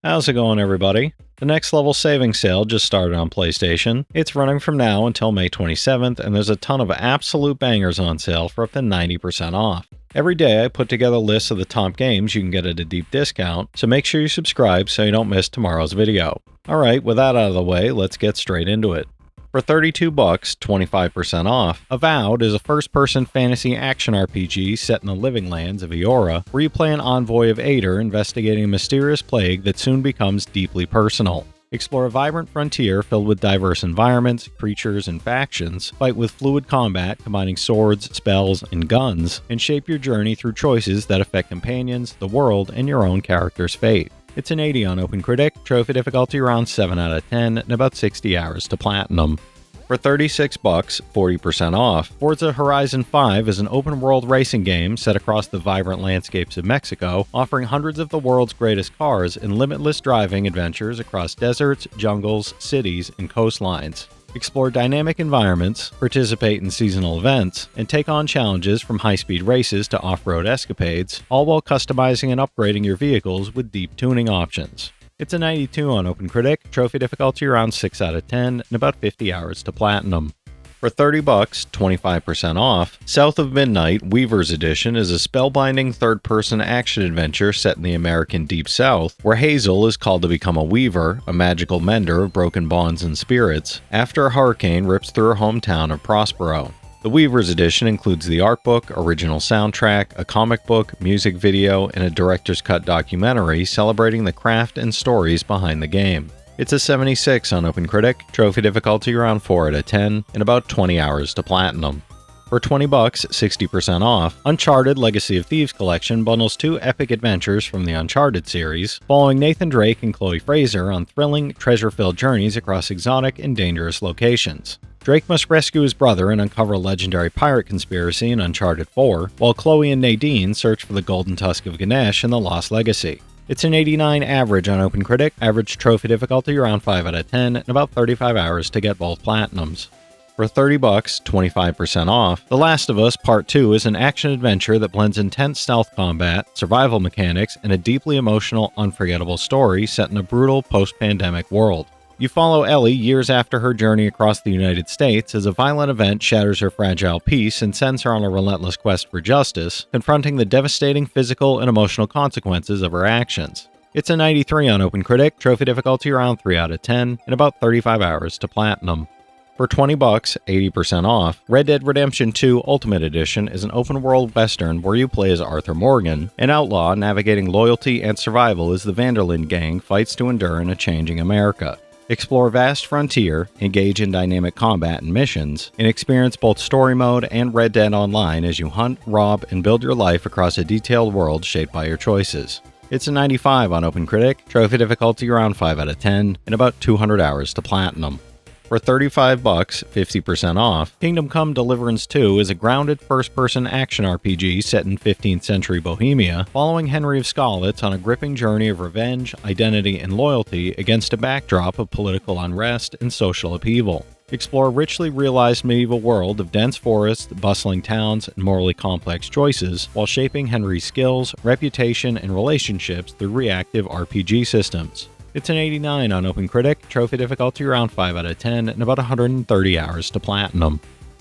How's it going, everybody? The Next Level Savings Sale just started on PlayStation. It's running from now until May 27th, and there's a ton of absolute bangers on sale for up to 90% off. Every day I put together lists of the top games you can get at a deep discount, so make sure you subscribe so you don't miss tomorrow's video. Alright, with that out of the way, let's get straight into it. For $32, 25% off, Avowed is a first-person fantasy action RPG set in the living lands of Eora, where you play an envoy of Aether investigating a mysterious plague that soon becomes deeply personal. Explore a vibrant frontier filled with diverse environments, creatures, and factions, fight with fluid combat combining swords, spells, and guns, and shape your journey through choices that affect companions, the world, and your own character's fate. It's an 80 on OpenCritic, trophy difficulty around 7 out of 10, and about 60 hours to platinum. For $36, 40% off, Forza Horizon 5 is an open-world racing game set across the vibrant landscapes of Mexico, offering hundreds of the world's greatest cars and limitless driving adventures across deserts, jungles, cities, and coastlines. Explore dynamic environments, participate in seasonal events, and take on challenges from high-speed races to off-road escapades, all while customizing and upgrading your vehicles with deep tuning options. It's a 92 on OpenCritic, trophy difficulty around 6 out of 10, and about 50 hours to platinum. For $30, 25% off, South of Midnight Weaver's Edition is a spellbinding third-person action-adventure set in the American Deep South, where Hazel is called to become a weaver, a magical mender of broken bonds and spirits, after a hurricane rips through her hometown of Prospero. The Weaver's Edition includes the art book, original soundtrack, a comic book, music video, and a director's cut documentary celebrating the craft and stories behind the game. It's a 76 on OpenCritic, trophy difficulty around 4 out of 10, and about 20 hours to platinum. For $20, 60% off, Uncharted Legacy of Thieves collection bundles 2 epic adventures from the Uncharted series, following Nathan Drake and Chloe Fraser on thrilling, treasure-filled journeys across exotic and dangerous locations. Drake must rescue his brother and uncover a legendary pirate conspiracy in Uncharted 4, while Chloe and Nadine search for the Golden Tusk of Ganesh in the Lost Legacy. It's an 89 average on OpenCritic, average trophy difficulty around 5 out of 10, and about 35 hours to get both platinums. For $30, 25% off, The Last of Us Part 2 is an action-adventure that blends intense stealth combat, survival mechanics, and a deeply emotional, unforgettable story set in a brutal post-pandemic world. You follow Ellie years after her journey across the United States as a violent event shatters her fragile peace and sends her on a relentless quest for justice, confronting the devastating physical and emotional consequences of her actions. It's a 93 on OpenCritic, trophy difficulty around 3 out of 10, and about 35 hours to platinum. For $20, 80% off, Red Dead Redemption 2 Ultimate Edition is an open-world western where you play as Arthur Morgan, an outlaw navigating loyalty and survival as the Vanderlyn gang fights to endure in a changing America. Explore a vast frontier, engage in dynamic combat and missions, and experience both story mode and Red Dead Online as you hunt, rob, and build your life across a detailed world shaped by your choices. It's a 95 on OpenCritic, trophy difficulty around 5 out of 10, and about 200 hours to platinum. For $35, 50% off, Kingdom Come Deliverance 2 is a grounded first-person action RPG set in 15th century Bohemia, following Henry of Skalitz on a gripping journey of revenge, identity, and loyalty against a backdrop of political unrest and social upheaval. Explore a richly realized medieval world of dense forests, bustling towns, and morally complex choices, while shaping Henry's skills, reputation, and relationships through reactive RPG systems. It's an 89 on OpenCritic, trophy difficulty around 5 out of 10, and about 130 hours to platinum.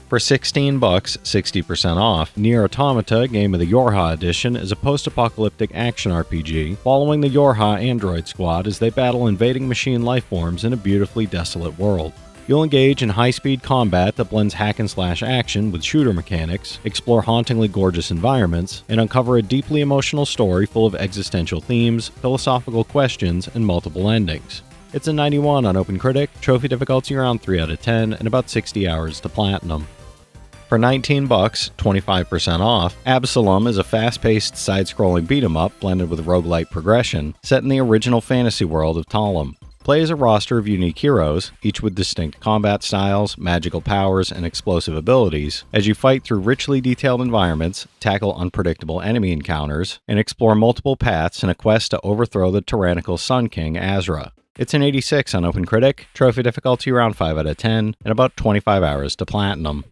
For $16, 60% off, Nier Automata Game of the Yorha Edition is a post-apocalyptic action RPG, following the Yorha android squad as they battle invading machine lifeforms in a beautifully desolate world. You'll engage in high-speed combat that blends hack-and-slash action with shooter mechanics, explore hauntingly gorgeous environments, and uncover a deeply emotional story full of existential themes, philosophical questions, and multiple endings. It's a 91 on OpenCritic, trophy difficulty around 3 out of 10, and about 60 hours to platinum. For $19, 25% off, Absolum is a fast-paced, side-scrolling beat-em-up blended with roguelite progression, set in the original fantasy world of Talum. Play as a roster of unique heroes, each with distinct combat styles, magical powers, and explosive abilities, as you fight through richly detailed environments, tackle unpredictable enemy encounters, and explore multiple paths in a quest to overthrow the tyrannical Sun King Azra. It's an 86 on OpenCritic, trophy difficulty around 5 out of 10, and about 25 hours to platinum.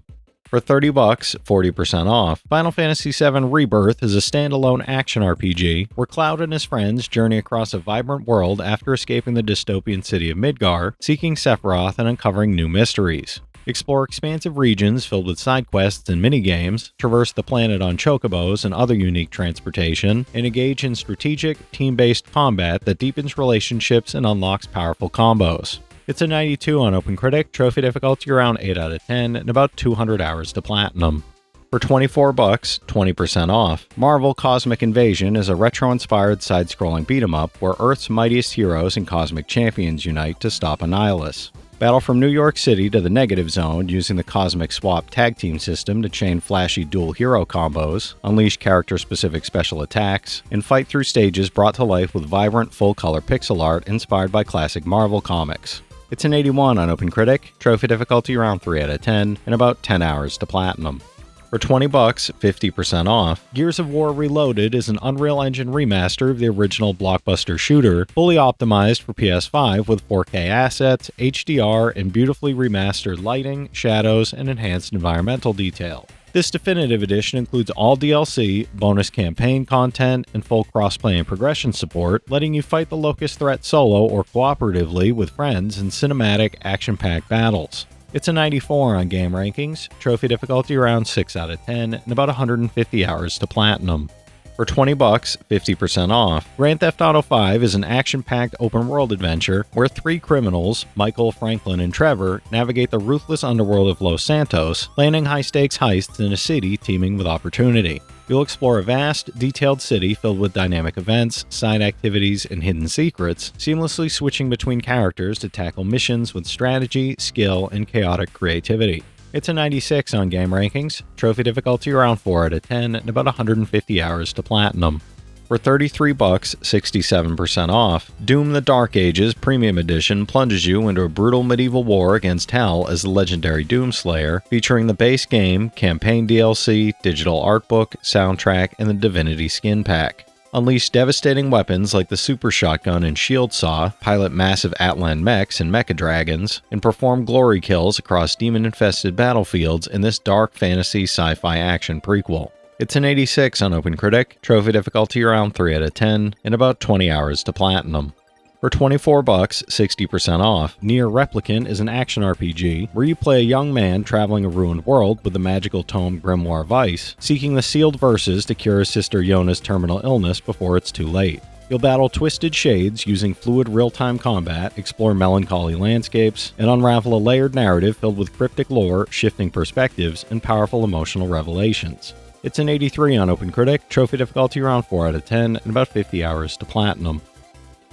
For $30, 40% off, Final Fantasy VII Rebirth is a standalone action RPG where Cloud and his friends journey across a vibrant world after escaping the dystopian city of Midgar, seeking Sephiroth and uncovering new mysteries. Explore expansive regions filled with side quests and minigames, traverse the planet on chocobos and other unique transportation, and engage in strategic, team-based combat that deepens relationships and unlocks powerful combos. It's a 92 on OpenCritic, trophy difficulty around 8 out of 10, and about 200 hours to platinum. For $24, 20% off, Marvel Cosmic Invasion is a retro-inspired side-scrolling beat-em-up where Earth's mightiest heroes and cosmic champions unite to stop Ivalice. Battle from New York City to the Negative Zone using the Cosmic Swap tag team system to chain flashy dual hero combos, unleash character-specific special attacks, and fight through stages brought to life with vibrant full-color pixel art inspired by classic Marvel comics. It's an 81 on OpenCritic, trophy difficulty around 3 out of 10, and about 10 hours to platinum. For $20, 50% off, Gears of War Reloaded is an Unreal Engine remaster of the original blockbuster shooter, fully optimized for PS5 with 4K assets, HDR, and beautifully remastered lighting, shadows, and enhanced environmental detail. This definitive edition includes all DLC, bonus campaign content, and full crossplay and progression support, letting you fight the Locust threat solo or cooperatively with friends in cinematic, action-packed battles. It's a 94 on Game Rankings, trophy difficulty around 6 out of 10, and about 150 hours to platinum. For $20, 50% off, Grand Theft Auto V is an action-packed open-world adventure where three criminals, Michael, Franklin, and Trevor, navigate the ruthless underworld of Los Santos, planning high-stakes heists in a city teeming with opportunity. You'll explore a vast, detailed city filled with dynamic events, side activities, and hidden secrets, seamlessly switching between characters to tackle missions with strategy, skill, and chaotic creativity. It's a 96 on Game Rankings, trophy difficulty around 4 out of 10, and about 150 hours to platinum. For $33, 67% off, Doom the Dark Ages Premium Edition plunges you into a brutal medieval war against Hel as the legendary Doomslayer, featuring the base game, campaign DLC, digital art book, soundtrack, and the Divinity skin pack. Unleash devastating weapons like the Super Shotgun and Shield Saw, pilot massive Atlan mechs and mecha dragons, and perform glory kills across demon-infested battlefields in this dark fantasy sci-fi action prequel. It's an 86 on OpenCritic, trophy difficulty around 3 out of 10, and about 20 hours to platinum. For $24, 60% off, Nier Replicant is an action RPG where you play a young man traveling a ruined world with the magical tome Grimoire Vice, seeking the sealed verses to cure his sister Yona's terminal illness before it's too late. You'll battle twisted shades using fluid real-time combat, explore melancholy landscapes, and unravel a layered narrative filled with cryptic lore, shifting perspectives, and powerful emotional revelations. It's an 83 on OpenCritic, trophy difficulty around 4 out of 10, and about 50 hours to platinum.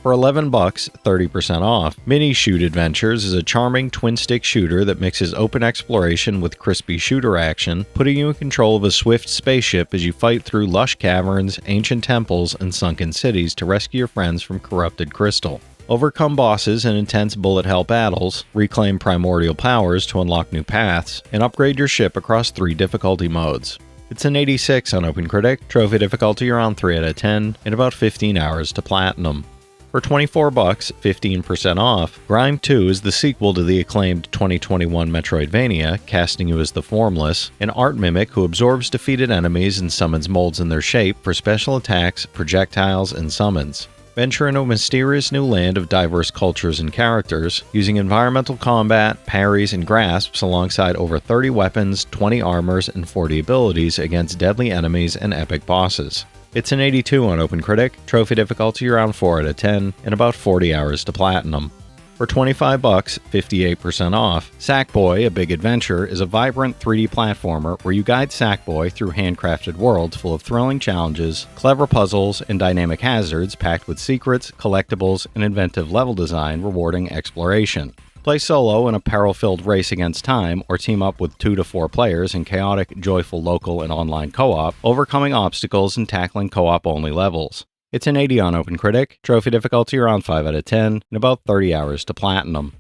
For $11, 30% off, Minishoot Adventures is a charming twin-stick shooter that mixes open exploration with crispy shooter action, putting you in control of a swift spaceship as you fight through lush caverns, ancient temples, and sunken cities to rescue your friends from corrupted crystal. Overcome bosses in intense bullet hell battles, reclaim primordial powers to unlock new paths, and upgrade your ship across 3 difficulty modes. It's an 86 on OpenCritic, trophy difficulty around 3 out of 10, and about 15 hours to platinum. For $24, 15% off, Grime 2 is the sequel to the acclaimed 2021 Metroidvania, casting you as the Formless, an art mimic who absorbs defeated enemies and summons molds in their shape for special attacks, projectiles, and summons. Venture into a mysterious new land of diverse cultures and characters, using environmental combat, parries, and grasps alongside over 30 weapons, 20 armors, and 40 abilities against deadly enemies and epic bosses. It's an 82 on OpenCritic, trophy difficulty around 4 out of 10, and about 40 hours to platinum. For $25, 58% off, Sackboy A Big Adventure is a vibrant 3D platformer where you guide Sackboy through handcrafted worlds full of thrilling challenges, clever puzzles, and dynamic hazards packed with secrets, collectibles, and inventive level design rewarding exploration. Play solo in a peril-filled race against time, or team up with 2 to 4 players in chaotic, joyful local and online co-op, overcoming obstacles and tackling co-op-only levels. It's an 80 on OpenCritic, trophy difficulty around 5 out of 10, and about 30 hours to platinum.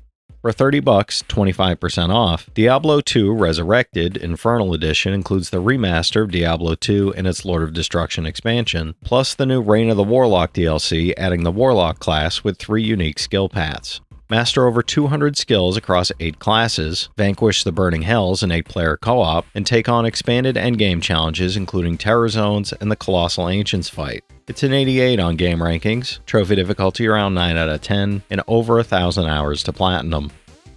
For $30, 25% off, Diablo 2 Resurrected Infernal Edition includes the remaster of Diablo 2 and its Lord of Destruction expansion, plus the new Reign of the Warlock DLC adding the Warlock class with 3 unique skill paths. Master over 200 skills across 8 classes, vanquish the burning hells in 8-player co-op, and take on expanded endgame challenges including Terror Zones and the Colossal Ancients fight. It's an 88 on game rankings, trophy difficulty around 9 out of 10, and over 1,000 hours to platinum.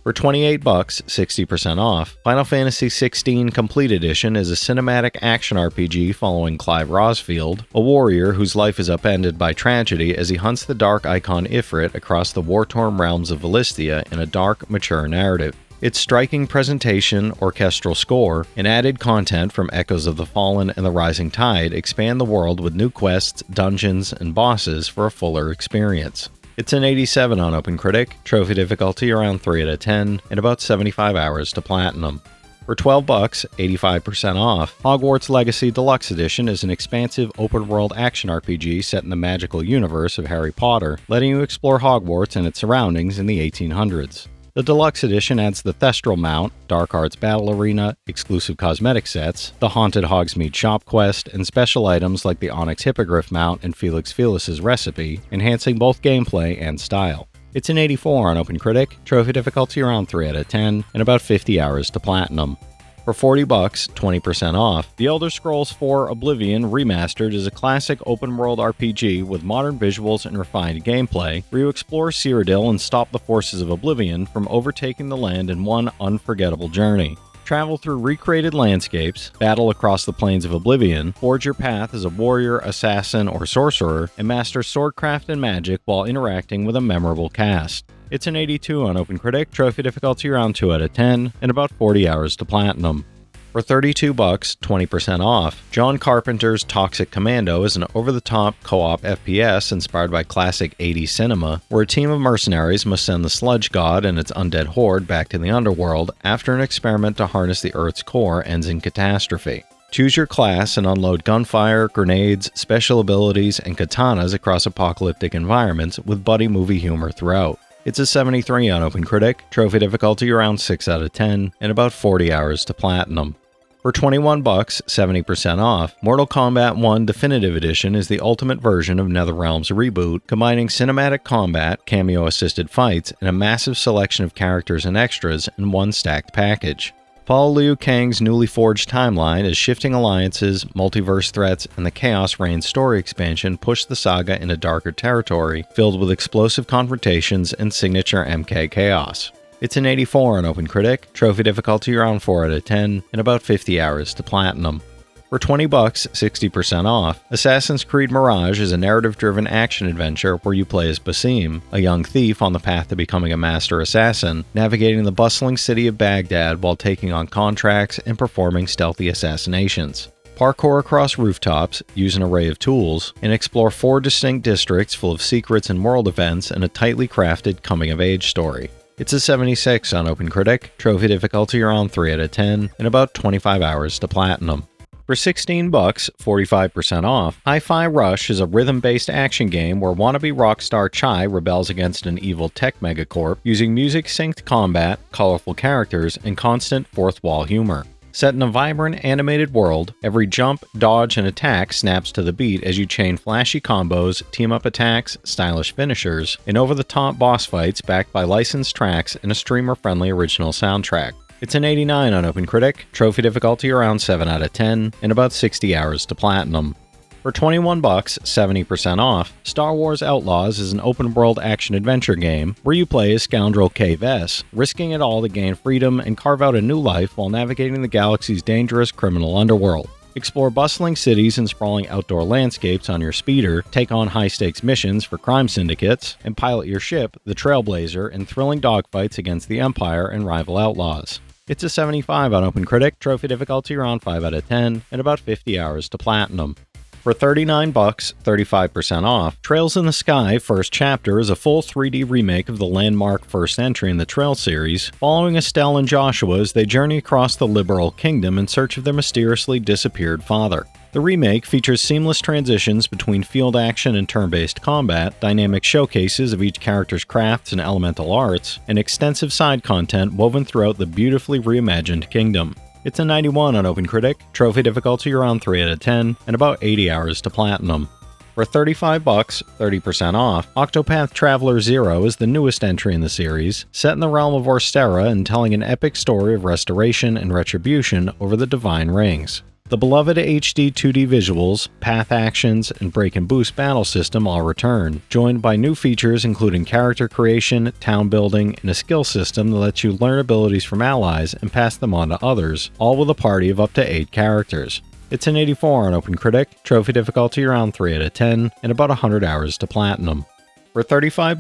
For $28, 60% off, Final Fantasy XVI Complete Edition is a cinematic action RPG following Clive Rosfield, a warrior whose life is upended by tragedy as he hunts the dark icon Ifrit across the war-torn realms of Valistia in a dark, mature narrative. Its striking presentation, orchestral score, and added content from Echoes of the Fallen and the Rising Tide expand the world with new quests, dungeons, and bosses for a fuller experience. It's an 87 on OpenCritic, trophy difficulty around 3 out of 10, and about 75 hours to platinum. For $12, 85% off, Hogwarts Legacy Deluxe Edition is an expansive open-world action RPG set in the magical universe of Harry Potter, letting you explore Hogwarts and its surroundings in the 1800s. The Deluxe Edition adds the Thestral Mount, Dark Arts Battle Arena, exclusive cosmetic sets, the Haunted Hogsmeade Shop Quest, and special items like the Onyx Hippogriff Mount and Felix Felis's Recipe, enhancing both gameplay and style. It's an 84 on OpenCritic, trophy difficulty around 3 out of 10, and about 50 hours to platinum. For $40, 20% off, The Elder Scrolls IV Oblivion Remastered is a classic open-world RPG with modern visuals and refined gameplay, where you explore Cyrodiil and stop the forces of Oblivion from overtaking the land in one unforgettable journey. Travel through recreated landscapes, battle across the plains of Oblivion, forge your path as a warrior, assassin, or sorcerer, and master swordcraft and magic while interacting with a memorable cast. It's an 82 on OpenCritic, trophy difficulty around 2 out of 10, and about 40 hours to platinum. For $32, 20% off, John Carpenter's Toxic Commando is an over-the-top co-op FPS inspired by classic 80s cinema, where a team of mercenaries must send the Sludge God and its undead horde back to the underworld after an experiment to harness the Earth's core ends in catastrophe. Choose your class and unload gunfire, grenades, special abilities, and katanas across apocalyptic environments with buddy movie humor throughout. It's a 73 on OpenCritic, trophy difficulty around 6 out of 10, and about 40 hours to platinum. For $21, 70% off, Mortal Kombat 1 Definitive Edition is the ultimate version of NetherRealm's reboot, combining cinematic combat, cameo-assisted fights, and a massive selection of characters and extras in one stacked package. Follow Liu Kang's newly forged timeline as shifting alliances, multiverse threats, and the Chaos Reign story expansion push the saga into darker territory, filled with explosive confrontations and signature MK chaos. It's an 84 on OpenCritic, trophy difficulty around 4 out of 10, and about 50 hours to platinum. For $20, 60% off, Assassin's Creed Mirage is a narrative-driven action-adventure where you play as Basim, a young thief on the path to becoming a master assassin, navigating the bustling city of Baghdad while taking on contracts and performing stealthy assassinations. Parkour across rooftops, use an array of tools, and explore 4 distinct districts full of secrets and world events in a tightly crafted coming-of-age story. It's a 76 on OpenCritic, trophy difficulty around 3 out of 10, and about 25 hours to platinum. For $16, 45% off, Hi-Fi Rush is a rhythm-based action game where wannabe rockstar Chai rebels against an evil tech megacorp using music-synced combat, colorful characters, and constant fourth-wall humor. Set in a vibrant, animated world, every jump, dodge, and attack snaps to the beat as you chain flashy combos, team-up attacks, stylish finishers, and over-the-top boss fights backed by licensed tracks and a streamer-friendly original soundtrack. It's an 89 on OpenCritic, trophy difficulty around 7 out of 10, and about 60 hours to platinum. For $21, 70% off, Star Wars Outlaws is an open-world action-adventure game where you play as scoundrel Kay Vess, risking it all to gain freedom and carve out a new life while navigating the galaxy's dangerous criminal underworld. Explore bustling cities and sprawling outdoor landscapes on your speeder, take on high-stakes missions for crime syndicates, and pilot your ship, the Trailblazer, in thrilling dogfights against the Empire and rival outlaws. It's a 75 on OpenCritic, trophy difficulty around 5 out of 10, and about 50 hours to platinum. For $39, 35% off, Trails in the Sky First Chapter is a full 3D remake of the landmark first entry in the Trail series, following Estelle and Joshua as they journey across the Liberal Kingdom in search of their mysteriously disappeared father. The remake features seamless transitions between field action and turn-based combat, dynamic showcases of each character's crafts and elemental arts, and extensive side content woven throughout the beautifully reimagined kingdom. It's a 91 on OpenCritic, trophy difficulty around 3 out of 10, and about 80 hours to platinum. For $35, 30% off, Octopath Traveler 0 is the newest entry in the series, set in the realm of Orstera and telling an epic story of restoration and retribution over the Divine Rings. The beloved HD 2D visuals, path actions, and break and boost battle system all return, joined by new features including character creation, town building, and a skill system that lets you learn abilities from allies and pass them on to others, all with a party of up to 8 characters. It's an 84 on OpenCritic, trophy difficulty around 3 out of 10, and about 100 hours to platinum. For $35,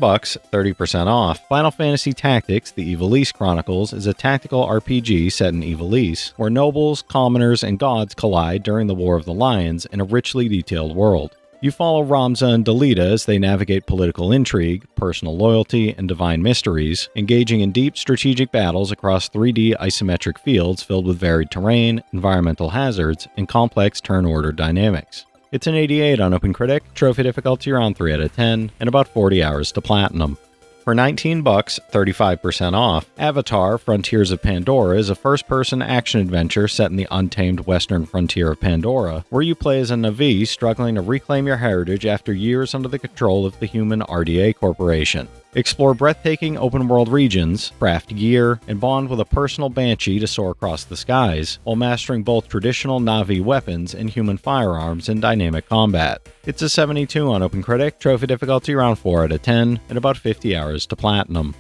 30% off, Final Fantasy Tactics: The Ivalice Chronicles is a tactical RPG set in Ivalice, where nobles, commoners, and gods collide during the War of the Lions in a richly detailed world. You follow Ramza and Delita as they navigate political intrigue, personal loyalty, and divine mysteries, engaging in deep strategic battles across 3D isometric fields filled with varied terrain, environmental hazards, and complex turn order dynamics. It's an 88 on OpenCritic, trophy difficulty around 3 out of 10, and about 40 hours to platinum. For $19, 35% off, Avatar: Frontiers of Pandora is a first-person action-adventure set in the untamed western frontier of Pandora, where you play as a Na'vi struggling to reclaim your heritage after years under the control of the human RDA Corporation. Explore breathtaking open-world regions, craft gear, and bond with a personal banshee to soar across the skies, while mastering both traditional Na'vi weapons and human firearms in dynamic combat. It's a 72 on OpenCritic, trophy difficulty around 4 out of 10, and about 50 hours to platinum.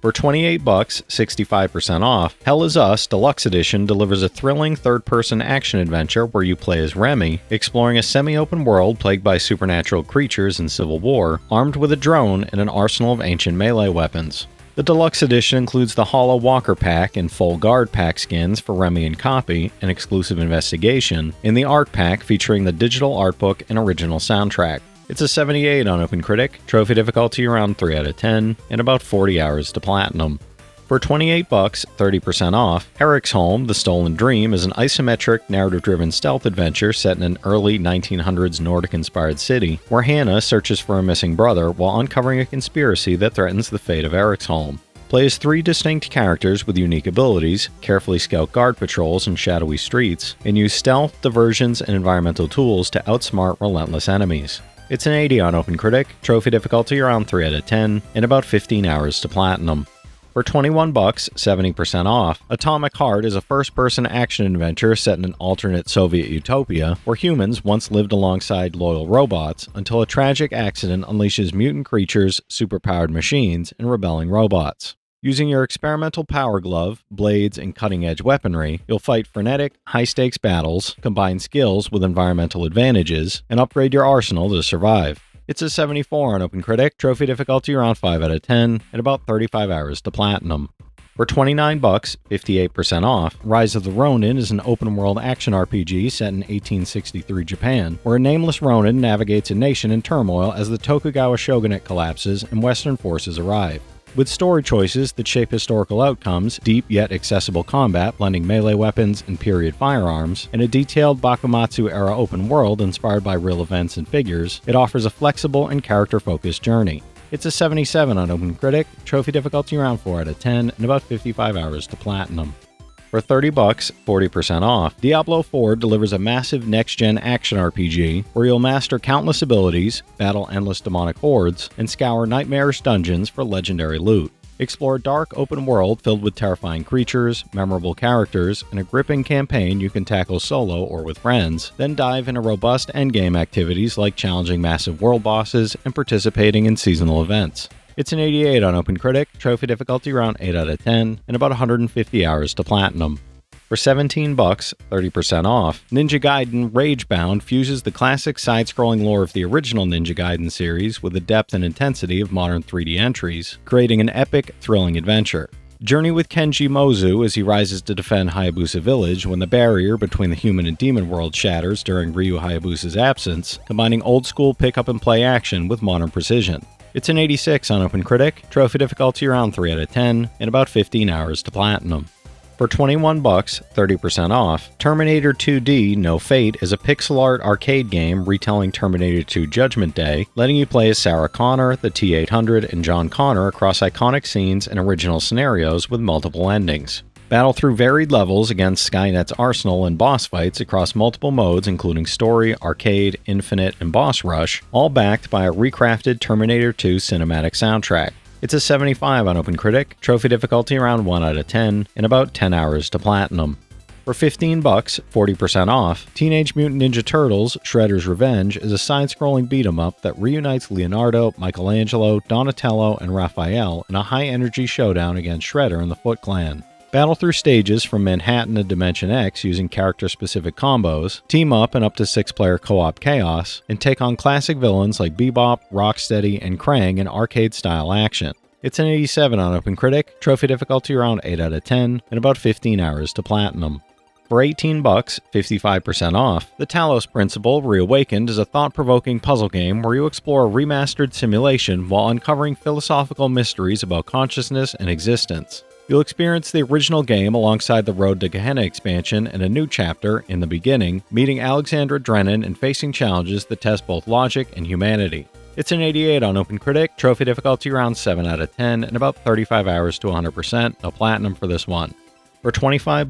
For $28, 65% off, Hell Is Us Deluxe Edition delivers a thrilling third-person action-adventure where you play as Remy, exploring a semi-open world plagued by supernatural creatures and civil war, armed with a drone and an arsenal of ancient melee weapons. The Deluxe Edition includes the Hollow Walker Pack and Full Guard Pack skins for Remy and Copy, an exclusive investigation, and the Art Pack featuring the digital art book and original soundtrack. It's a 78 on OpenCritic, trophy difficulty around 3 out of 10, and about 40 hours to platinum. For $28, 30% off, Eric's Home: The Stolen Dream is an isometric, narrative-driven stealth adventure set in an early 1900s Nordic-inspired city, where Hannah searches for a missing brother while uncovering a conspiracy that threatens the fate of Eric's home. Play as 3 distinct characters with unique abilities, carefully scout guard patrols in shadowy streets, and use stealth, diversions, and environmental tools to outsmart relentless enemies. It's an 80 on OpenCritic, trophy difficulty around 3 out of 10, and about 15 hours to platinum. For $21, 70% off, Atomic Heart is a first-person action-adventure set in an alternate Soviet utopia where humans once lived alongside loyal robots until a tragic accident unleashes mutant creatures, superpowered machines, and rebelling robots. Using your experimental power glove, blades, and cutting-edge weaponry, you'll fight frenetic, high-stakes battles, combine skills with environmental advantages, and upgrade your arsenal to survive. It's a 74 on OpenCritic, trophy difficulty around 5 out of 10, and about 35 hours to platinum. For $29, 58% off, Rise of the Ronin is an open-world action RPG set in 1863 Japan, where a nameless Ronin navigates a nation in turmoil as the Tokugawa shogunate collapses and Western forces arrive. With story choices that shape historical outcomes, deep yet accessible combat blending melee weapons and period firearms, and a detailed Bakumatsu-era open world inspired by real events and figures, it offers a flexible and character-focused journey. It's a 77 on OpenCritic, trophy difficulty around 4 out of 10, and about 55 hours to platinum. For $30, 40% off, Diablo 4 delivers a massive next-gen action RPG where you'll master countless abilities, battle endless demonic hordes, and scour nightmarish dungeons for legendary loot. Explore a dark open world filled with terrifying creatures, memorable characters, and a gripping campaign you can tackle solo or with friends, then dive into robust endgame activities like challenging massive world bosses and participating in seasonal events. It's an 88 on OpenCritic, trophy difficulty around 8 out of 10, and about 150 hours to platinum. For $17, 30% off, Ninja Gaiden Ragebound fuses the classic side-scrolling lore of the original Ninja Gaiden series with the depth and intensity of modern 3D entries, creating an epic, thrilling adventure. Journey with Kenji Mozu as he rises to defend Hayabusa Village when the barrier between the human and demon world shatters during Ryu Hayabusa's absence, combining old-school pick-up-and-play action with modern precision. It's an 86 on OpenCritic, trophy difficulty around 3 out of 10, and about 15 hours to platinum. For $21, 30% off, Terminator 2D No Fate is a pixel art arcade game retelling Terminator 2 Judgment Day, letting you play as Sarah Connor, the T-800, and John Connor across iconic scenes and original scenarios with multiple endings. Battle through varied levels against Skynet's arsenal and boss fights across multiple modes including Story, Arcade, Infinite, and Boss Rush, all backed by a recrafted Terminator 2 cinematic soundtrack. It's a 75 on OpenCritic, trophy difficulty around 1 out of 10, and about 10 hours to platinum. For $15, 40% off, Teenage Mutant Ninja Turtles Shredder's Revenge is a side-scrolling beat-em-up that reunites Leonardo, Michelangelo, Donatello, and Raphael in a high-energy showdown against Shredder and the Foot Clan. Battle through stages from Manhattan to Dimension X using character-specific combos, team up in up to 6-player co-op chaos, and take on classic villains like Bebop, Rocksteady, and Krang in arcade-style action. It's an 87 on OpenCritic, trophy difficulty around 8 out of 10, and about 15 hours to platinum. For $18, 55% off, The Talos Principle Reawakened is a thought-provoking puzzle game where you explore a remastered simulation while uncovering philosophical mysteries about consciousness and existence. You'll experience the original game alongside the Road to Gehenna expansion and a new chapter, In the Beginning, meeting Alexandra Drennan and facing challenges that test both logic and humanity. It's an 88 on OpenCritic, trophy difficulty around 7 out of 10, and about 35 hours to 100%, no platinum for this one. For $25,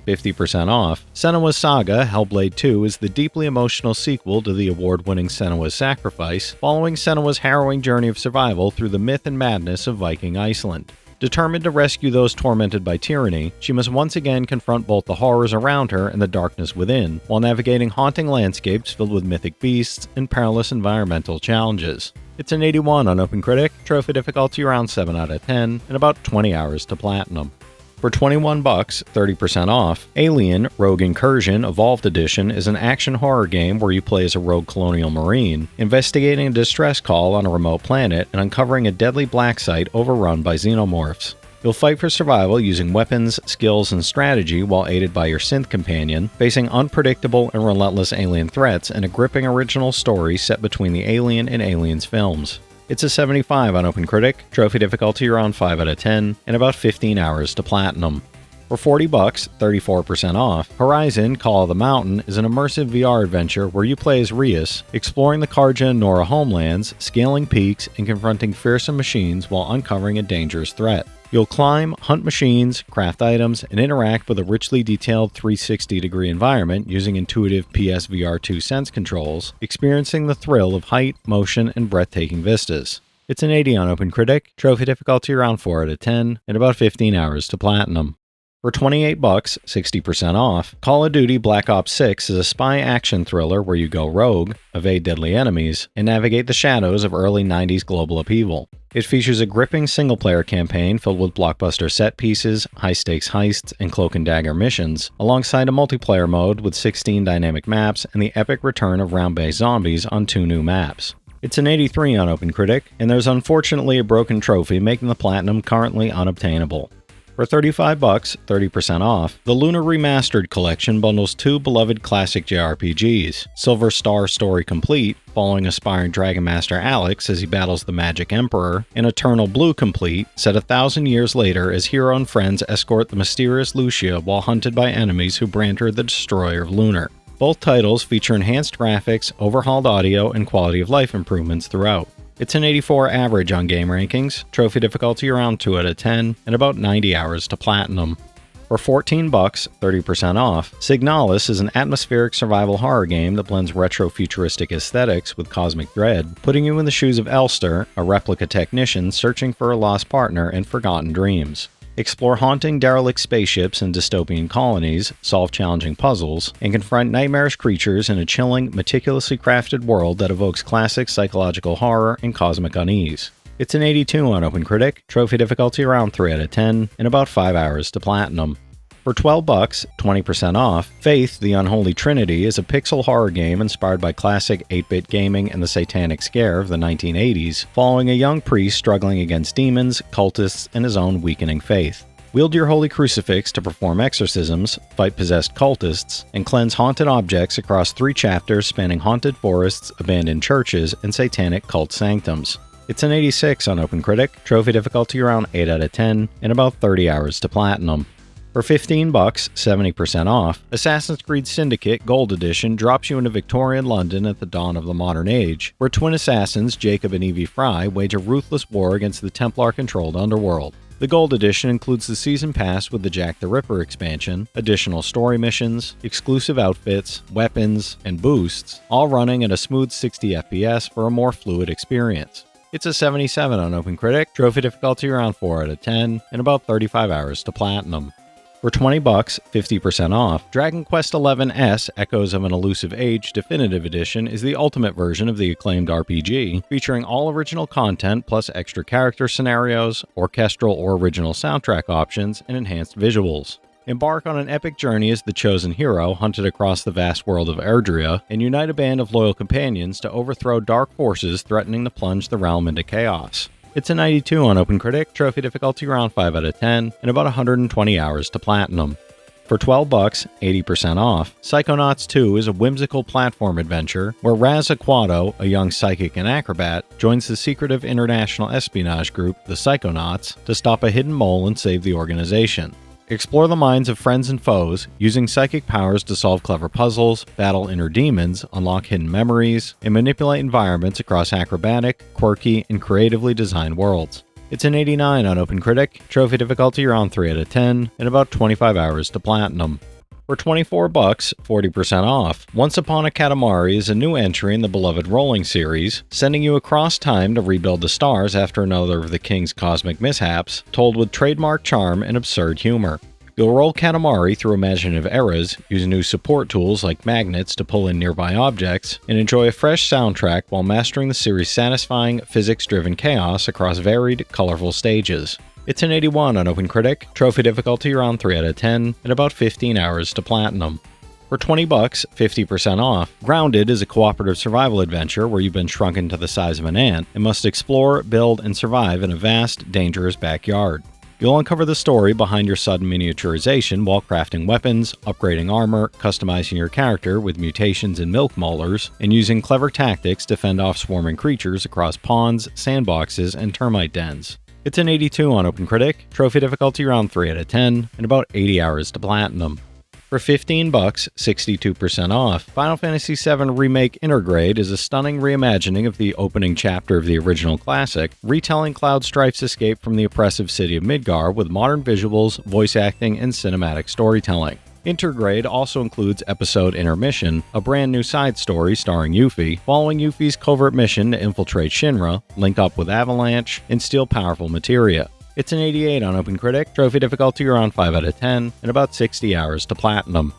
50% off, Senua's Saga Hellblade 2 is the deeply emotional sequel to the award-winning Senua's Sacrifice, following Senua's harrowing journey of survival through the myth and madness of Viking Iceland. Determined to rescue those tormented by tyranny, she must once again confront both the horrors around her and the darkness within, while navigating haunting landscapes filled with mythic beasts and perilous environmental challenges. It's an 81 on OpenCritic, trophy difficulty around 7 out of 10, and about 20 hours to platinum. For $21, 30% off, Alien Rogue Incursion Evolved Edition is an action horror game where you play as a rogue colonial marine, investigating a distress call on a remote planet and uncovering a deadly black site overrun by xenomorphs. You'll fight for survival using weapons, skills, and strategy while aided by your synth companion, facing unpredictable and relentless alien threats and a gripping original story set between the Alien and Aliens films. It's a 75 on OpenCritic, trophy difficulty around 5 out of 10, and about 15 hours to platinum. For $40, 34% off, Horizon Call of the Mountain is an immersive VR adventure where you play as Rias, exploring the Karja and Nora homelands, scaling peaks, and confronting fearsome machines while uncovering a dangerous threat. You'll climb, hunt machines, craft items, and interact with a richly detailed 360-degree environment using intuitive PSVR 2 sense controls, experiencing the thrill of height, motion, and breathtaking vistas. It's an 80 on OpenCritic, trophy difficulty around 4 out of 10, and about 15 hours to platinum. For $28, 60% off, Call of Duty Black Ops 6 is a spy action thriller where you go rogue, evade deadly enemies, and navigate the shadows of early 90s global upheaval. It features a gripping single-player campaign filled with blockbuster set pieces, high-stakes heists, and cloak and dagger missions, alongside a multiplayer mode with 16 dynamic maps and the epic return of round-based zombies on 2 new maps. It's an 83 on OpenCritic, and there's unfortunately a broken trophy making the platinum currently unobtainable. For $35, 30% off, the Lunar Remastered collection bundles 2 beloved classic JRPGs, Silver Star Story Complete, following aspiring Dragon Master Alex as he battles the Magic Emperor, and Eternal Blue Complete, set 1,000 years later as hero and friends escort the mysterious Lucia while hunted by enemies who brand her the Destroyer of Lunar. Both titles feature enhanced graphics, overhauled audio, and quality of life improvements throughout. It's an 84 average on Game Rankings, trophy difficulty around 2 out of 10, and about 90 hours to platinum. For $14, 30% off, Signalis is an atmospheric survival horror game that blends retro-futuristic aesthetics with cosmic dread, putting you in the shoes of Elster, a replica technician searching for a lost partner and forgotten dreams. Explore haunting derelict spaceships and dystopian colonies, solve challenging puzzles, and confront nightmarish creatures in a chilling, meticulously crafted world that evokes classic psychological horror and cosmic unease. It's an 82 on OpenCritic, trophy difficulty around 3 out of 10, and about 5 hours to platinum. For $12, 20% off, Faith, the Unholy Trinity is a pixel horror game inspired by classic 8-bit gaming and the Satanic Scare of the 1980s, following a young priest struggling against demons, cultists, and his own weakening faith. Wield your holy crucifix to perform exorcisms, fight possessed cultists, and cleanse haunted objects across 3 chapters spanning haunted forests, abandoned churches, and satanic cult sanctums. It's an 86 on OpenCritic, trophy difficulty around 8 out of 10, and about 30 hours to platinum. For $15, 70% off, Assassin's Creed Syndicate Gold Edition drops you into Victorian London at the dawn of the modern age, where twin assassins Jacob and Evie Fry wage a ruthless war against the Templar-controlled underworld. The Gold Edition includes the Season Pass with the Jack the Ripper expansion, additional story missions, exclusive outfits, weapons, and boosts, all running at a smooth 60 FPS for a more fluid experience. It's a 77 on OpenCritic, trophy difficulty around 4 out of 10, and about 35 hours to platinum. For $20, 50% off, Dragon Quest XI Echoes of an Elusive Age Definitive Edition is the ultimate version of the acclaimed RPG, featuring all original content plus extra character scenarios, orchestral or original soundtrack options, and enhanced visuals. Embark on an epic journey as the chosen hero hunted across the vast world of Erdrea, and unite a band of loyal companions to overthrow dark forces threatening to plunge the realm into chaos. It's a 92 on OpenCritic, trophy difficulty around 5 out of 10, and about 120 hours to platinum. For $12, 80% off, Psychonauts 2 is a whimsical platform adventure where Raz Aquato, a young psychic and acrobat, joins the secretive international espionage group, the Psychonauts, to stop a hidden mole and save the organization. Explore the minds of friends and foes, using psychic powers to solve clever puzzles, battle inner demons, unlock hidden memories, and manipulate environments across acrobatic, quirky, and creatively designed worlds. It's an 89 on OpenCritic, trophy difficulty around 3 out of 10, and about 25 hours to platinum. For $24, 40% off, Once Upon a Katamari is a new entry in the beloved Rolling series, sending you across time to rebuild the stars after another of the King's cosmic mishaps, told with trademark charm and absurd humor. You'll roll Katamari through imaginative eras, use new support tools like magnets to pull in nearby objects, and enjoy a fresh soundtrack while mastering the series' satisfying, physics-driven chaos across varied, colorful stages. It's an 81 on OpenCritic, trophy difficulty around 3 out of 10, and about 15 hours to platinum. For $20, 50% off, Grounded is a cooperative survival adventure where you've been shrunken to the size of an ant and must explore, build, and survive in a vast, dangerous backyard. You'll uncover the story behind your sudden miniaturization while crafting weapons, upgrading armor, customizing your character with mutations and milk molars, and using clever tactics to fend off swarming creatures across ponds, sandboxes, and termite dens. It's an 82 on OpenCritic, trophy difficulty around 3 out of 10, and about 80 hours to platinum. For $15, 62% off, Final Fantasy VII Remake Intergrade is a stunning reimagining of the opening chapter of the original classic, retelling Cloud Strife's escape from the oppressive city of Midgar with modern visuals, voice acting, and cinematic storytelling. Intergrade also includes episode Intermission, a brand new side story starring Yuffie, following Yuffie's covert mission to infiltrate Shinra, link up with Avalanche, and steal powerful materia. It's an 88 on OpenCritic, trophy difficulty around 5 out of 10, and about 60 hours to platinum.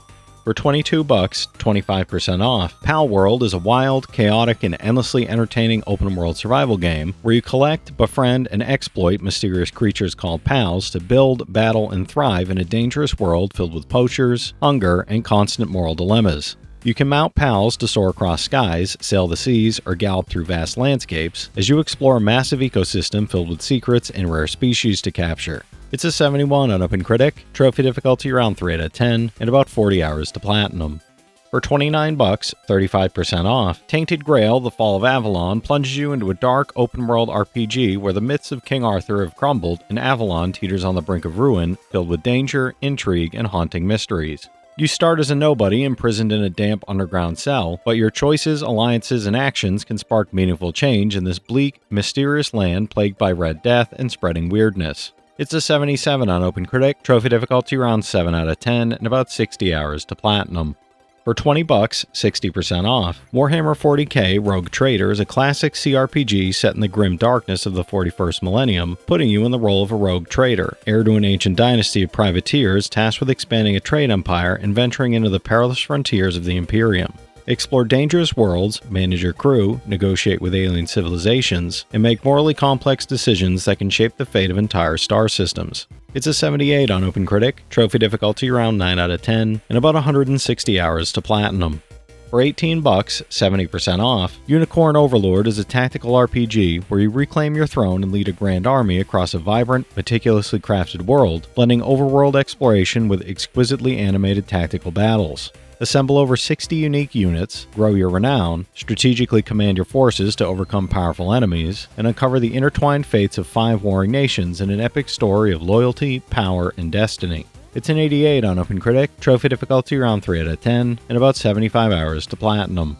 For $22, 25% off, Pal World is a wild, chaotic, and endlessly entertaining open-world survival game where you collect, befriend, and exploit mysterious creatures called pals to build, battle, and thrive in a dangerous world filled with poachers, hunger, and constant moral dilemmas. You can mount pals to soar across skies, sail the seas, or gallop through vast landscapes as you explore a massive ecosystem filled with secrets and rare species to capture. It's a 71 on OpenCritic, trophy difficulty around 3 out of 10, and about 40 hours to platinum. For $29, 35% off, Tainted Grail: The Fall of Avalon plunges you into a dark, open-world RPG where the myths of King Arthur have crumbled and Avalon teeters on the brink of ruin, filled with danger, intrigue, and haunting mysteries. You start as a nobody imprisoned in a damp underground cell, but your choices, alliances, and actions can spark meaningful change in this bleak, mysterious land plagued by Red Death and spreading weirdness. It's a 77 on OpenCritic, trophy difficulty around 7 out of 10, and about 60 hours to platinum. For $20, 60% off, Warhammer 40k Rogue Trader is a classic CRPG set in the grim darkness of the 41st millennium, putting you in the role of a rogue trader, heir to an ancient dynasty of privateers tasked with expanding a trade empire and venturing into the perilous frontiers of the Imperium. Explore dangerous worlds, manage your crew, negotiate with alien civilizations, and make morally complex decisions that can shape the fate of entire star systems. It's a 78 on OpenCritic, trophy difficulty around 9 out of 10, and about 160 hours to platinum. For $18, 70% off, Unicorn Overlord is a tactical RPG where you reclaim your throne and lead a grand army across a vibrant, meticulously crafted world, blending overworld exploration with exquisitely animated tactical battles. Assemble over 60 unique units, grow your renown, strategically command your forces to overcome powerful enemies, and uncover the intertwined fates of 5 warring nations in an epic story of loyalty, power, and destiny. It's an 88 on OpenCritic, trophy difficulty around 3 out of 10, and about 75 hours to platinum.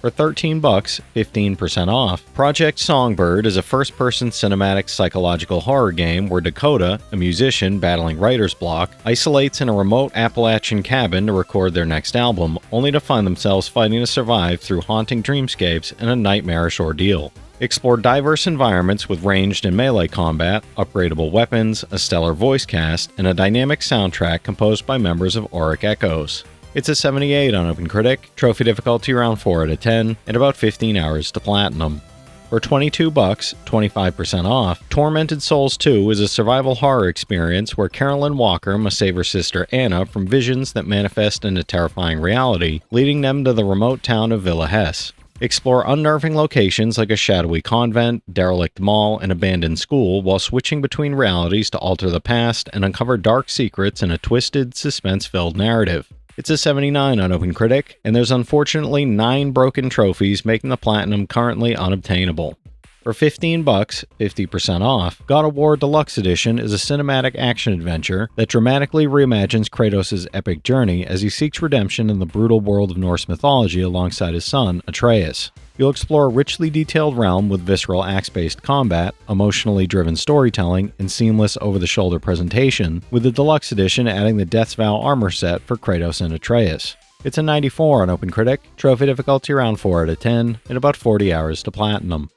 For 13 bucks, 15% off, Project Songbird is a first-person cinematic psychological horror game where Dakota, a musician battling writer's block, isolates in a remote Appalachian cabin to record their next album, only to find themselves fighting to survive through haunting dreamscapes and a nightmarish ordeal. Explore diverse environments with ranged and melee combat, upgradable weapons, a stellar voice cast, and a dynamic soundtrack composed by members of Auric Echoes. It's a 78 on OpenCritic, trophy difficulty around 4 out of 10, and about 15 hours to platinum. For 22 bucks, 25% off, Tormented Souls 2 is a survival horror experience where Carolyn Walker must save her sister Anna from visions that manifest into terrifying reality, leading them to the remote town of Villa Hesse. Explore unnerving locations like a shadowy convent, derelict mall, and abandoned school while switching between realities to alter the past and uncover dark secrets in a twisted, suspense-filled narrative. It's a 79 on OpenCritic, and there's unfortunately 9 broken trophies, making the platinum currently unobtainable. For 15 bucks, 50% off, God of War Deluxe Edition is a cinematic action-adventure that dramatically reimagines Kratos' epic journey as he seeks redemption in the brutal world of Norse mythology alongside his son, Atreus. You'll explore a richly detailed realm with visceral axe-based combat, emotionally driven storytelling, and seamless over-the-shoulder presentation, with the Deluxe Edition adding the Death's Vow armor set for Kratos and Atreus. It's a 94 on OpenCritic, trophy difficulty around 4 out of 10, and about 40 hours to platinum.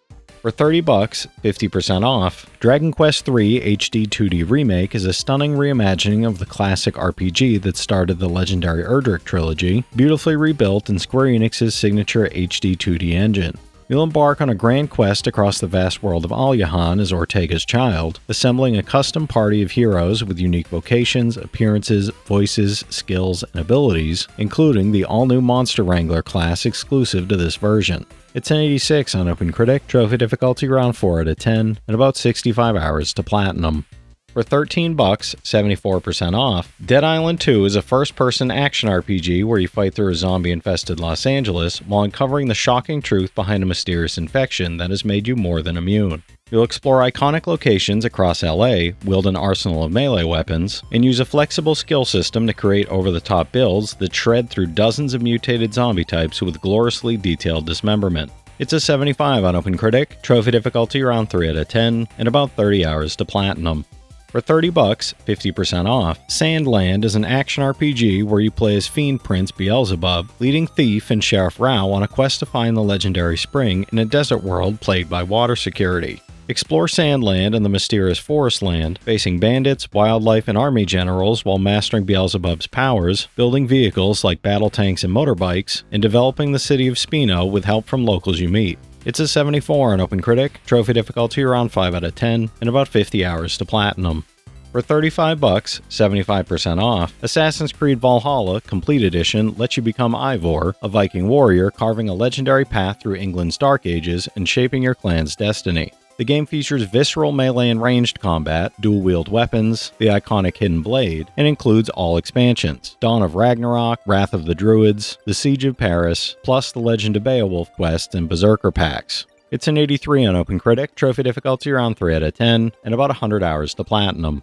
For 30 bucks, 50% off, Dragon Quest III HD 2D Remake is a stunning reimagining of the classic RPG that started the legendary Erdrick trilogy, beautifully rebuilt in Square Enix's signature HD 2D engine. You'll embark on a grand quest across the vast world of Alyahan as Ortega's child, assembling a custom party of heroes with unique vocations, appearances, voices, skills, and abilities, including the all-new Monster Wrangler class exclusive to this version. It's an 86 on OpenCritic, trophy difficulty around 4 out of 10, and about 65 hours to platinum. For 13 bucks, 74% off, Dead Island 2 is a first-person action RPG where you fight through a zombie-infested Los Angeles while uncovering the shocking truth behind a mysterious infection that has made you more than immune. You'll explore iconic locations across LA, wield an arsenal of melee weapons, and use a flexible skill system to create over-the-top builds that shred through dozens of mutated zombie types with gloriously detailed dismemberment. It's a 75 on OpenCritic, trophy difficulty around 3 out of 10, and about 30 hours to platinum. For 30 bucks, 50% off, Sandland is an action RPG where you play as Fiend Prince Beelzebub, leading thief and Sheriff Rao on a quest to find the legendary spring in a desert world plagued by water security. Explore Sandland and the mysterious Forest Land, facing bandits, wildlife, and army generals while mastering Beelzebub's powers, building vehicles like battle tanks and motorbikes, and developing the city of Spino with help from locals you meet. It's a 74 on OpenCritic, trophy difficulty around 5 out of 10, and about 50 hours to platinum. For 35 bucks, 75% off, Assassin's Creed Valhalla Complete Edition lets you become Ivor, a Viking warrior carving a legendary path through England's Dark Ages and shaping your clan's destiny. The game features visceral melee and ranged combat, dual-wield weapons, the iconic Hidden Blade, and includes all expansions: Dawn of Ragnarok, Wrath of the Druids, The Siege of Paris, plus the Legend of Beowulf quests and Berserker packs. It's an 83 on OpenCritic, trophy difficulty around 3 out of 10, and about 100 hours to platinum.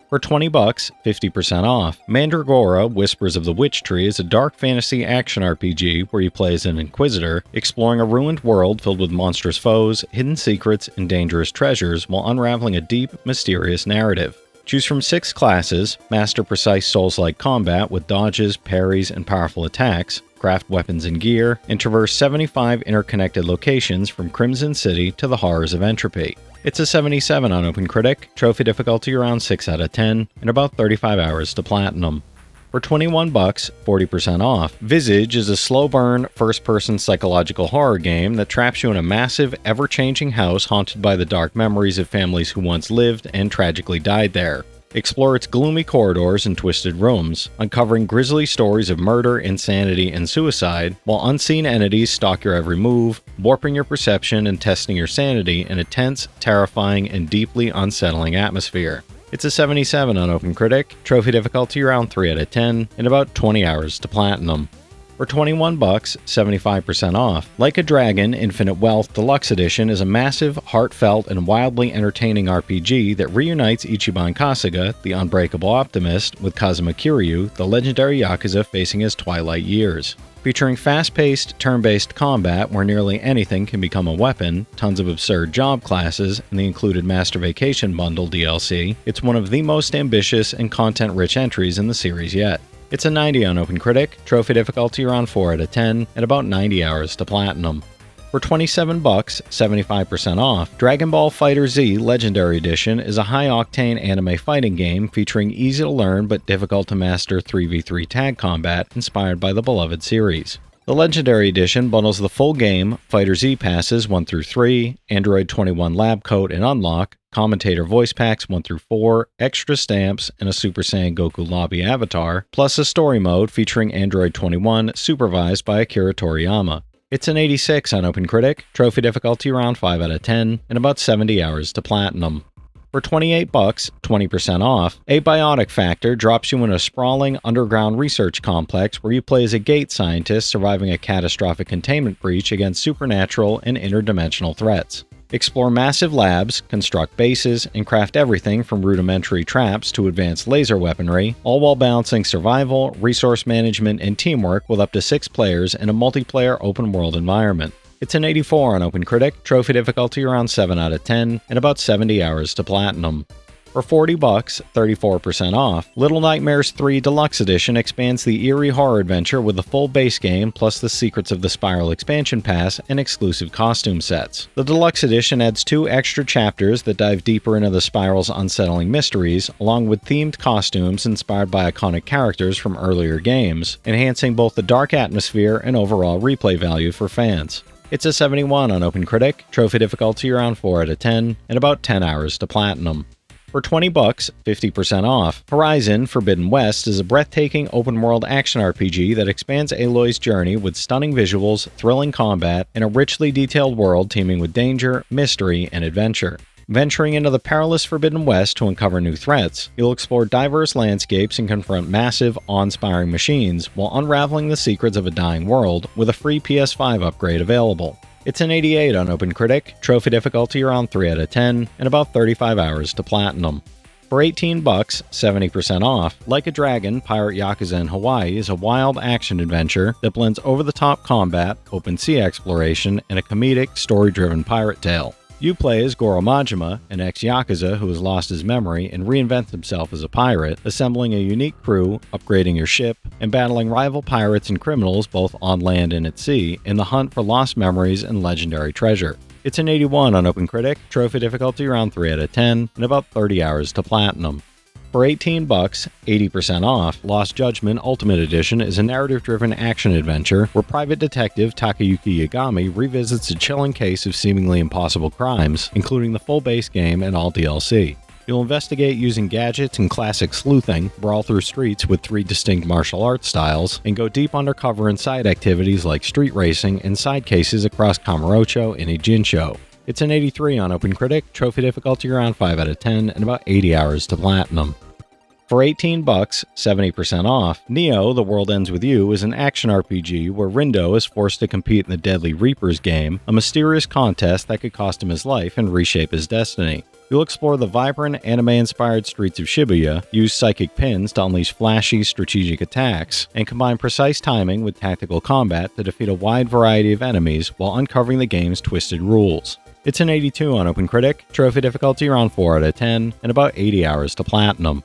For 20 bucks, 50% off, Mandragora Whispers of the Witch Tree is a dark fantasy action RPG where you play as an inquisitor, exploring a ruined world filled with monstrous foes, hidden secrets, and dangerous treasures while unraveling a deep, mysterious narrative. Choose from 6 classes, master precise Souls-like combat with dodges, parries, and powerful attacks, craft weapons and gear, and traverse 75 interconnected locations from Crimson City to the horrors of Entropy. It's a 77 on OpenCritic, trophy difficulty around 6 out of 10, and about 35 hours to platinum. For 21 bucks, 40% off, Visage is a slow-burn, first-person psychological horror game that traps you in a massive, ever-changing house haunted by the dark memories of families who once lived and tragically died there. Explore its gloomy corridors and twisted rooms, uncovering grisly stories of murder, insanity, and suicide, while unseen entities stalk your every move, warping your perception and testing your sanity in a tense, terrifying, and deeply unsettling atmosphere. It's a 77 on OpenCritic, trophy difficulty around 3 out of 10, and about 20 hours to platinum. For 21 bucks, 75% off, Like a Dragon Infinite Wealth Deluxe Edition is a massive, heartfelt, and wildly entertaining RPG that reunites Ichiban Kasuga, the unbreakable optimist, with Kazuma Kiryu, the legendary Yakuza facing his twilight years. Featuring fast-paced, turn-based combat where nearly anything can become a weapon, tons of absurd job classes, and the included Master Vacation Bundle DLC, it's one of the most ambitious and content-rich entries in the series yet. It's a 90 on OpenCritic, trophy difficulty around 4 out of 10, and about 90 hours to platinum. For $27, 75% off, Dragon Ball FighterZ Legendary Edition is a high-octane anime fighting game featuring easy-to-learn but difficult-to-master 3v3 tag combat inspired by the beloved series. The Legendary Edition bundles the full game, FighterZ passes 1 through 3, Android 21 lab coat and unlock, commentator voice packs 1 through 4, extra stamps, and a Super Saiyan Goku lobby avatar, plus a story mode featuring Android 21 supervised by Akira Toriyama. It's an 86 on OpenCritic, trophy difficulty around 5 out of 10, and about 70 hours to platinum. For $28, 20% off, Abiotic Factor drops you in a sprawling underground research complex where you play as a gate scientist surviving a catastrophic containment breach against supernatural and interdimensional threats. Explore massive labs, construct bases, and craft everything from rudimentary traps to advanced laser weaponry, all while balancing survival, resource management, and teamwork with up to 6 players in a multiplayer open-world environment. It's an 84 on OpenCritic, trophy difficulty around 7 out of 10, and about 70 hours to platinum. For $40, 34% off, Little Nightmares 3 Deluxe Edition expands the eerie horror adventure with the full base game plus the Secrets of the Spiral expansion pass and exclusive costume sets. The Deluxe Edition adds 2 extra chapters that dive deeper into the Spiral's unsettling mysteries, along with themed costumes inspired by iconic characters from earlier games, enhancing both the dark atmosphere and overall replay value for fans. It's a 71 on OpenCritic, trophy difficulty around 4 out of 10, and about 10 hours to platinum. For $20, 50% off, Horizon Forbidden West is a breathtaking open-world action RPG that expands Aloy's journey with stunning visuals, thrilling combat, and a richly detailed world teeming with danger, mystery, and adventure. Venturing into the perilous Forbidden West to uncover new threats, you'll explore diverse landscapes and confront massive, awe-inspiring machines while unraveling the secrets of a dying world with a free PS5 upgrade available. It's an 88 on OpenCritic, trophy difficulty around 3 out of 10, and about 35 hours to platinum. For $18, 70% off, Like a Dragon, Pirate Yakuza in Hawaii is a wild action adventure that blends over-the-top combat, open sea exploration, and a comedic, story-driven pirate tale. You play as Goro Majima, an ex-Yakuza who has lost his memory and reinvents himself as a pirate, assembling a unique crew, upgrading your ship, and battling rival pirates and criminals both on land and at sea in the hunt for lost memories and legendary treasure. It's an 81 on OpenCritic, trophy difficulty around 3 out of 10, and about 30 hours to platinum. For $18, 80% off, Lost Judgment Ultimate Edition is a narrative-driven action adventure where private detective Takayuki Yagami revisits a chilling case of seemingly impossible crimes, including the full base game and all DLC. You'll investigate using gadgets and classic sleuthing, brawl through streets with 3 distinct martial arts styles, and go deep undercover in side activities like street racing and side cases across Kamurocho and Ijincho. It's an 83 on OpenCritic, trophy difficulty around 5 out of 10, and about 80 hours to platinum. For $18, 70% off, Neo: The World Ends With You is an action RPG where Rindo is forced to compete in the Deadly Reapers game, a mysterious contest that could cost him his life and reshape his destiny. You'll explore the vibrant, anime-inspired streets of Shibuya, use psychic pins to unleash flashy, strategic attacks, and combine precise timing with tactical combat to defeat a wide variety of enemies while uncovering the game's twisted rules. It's an 82 on OpenCritic, trophy difficulty around 4 out of 10, and about 80 hours to platinum.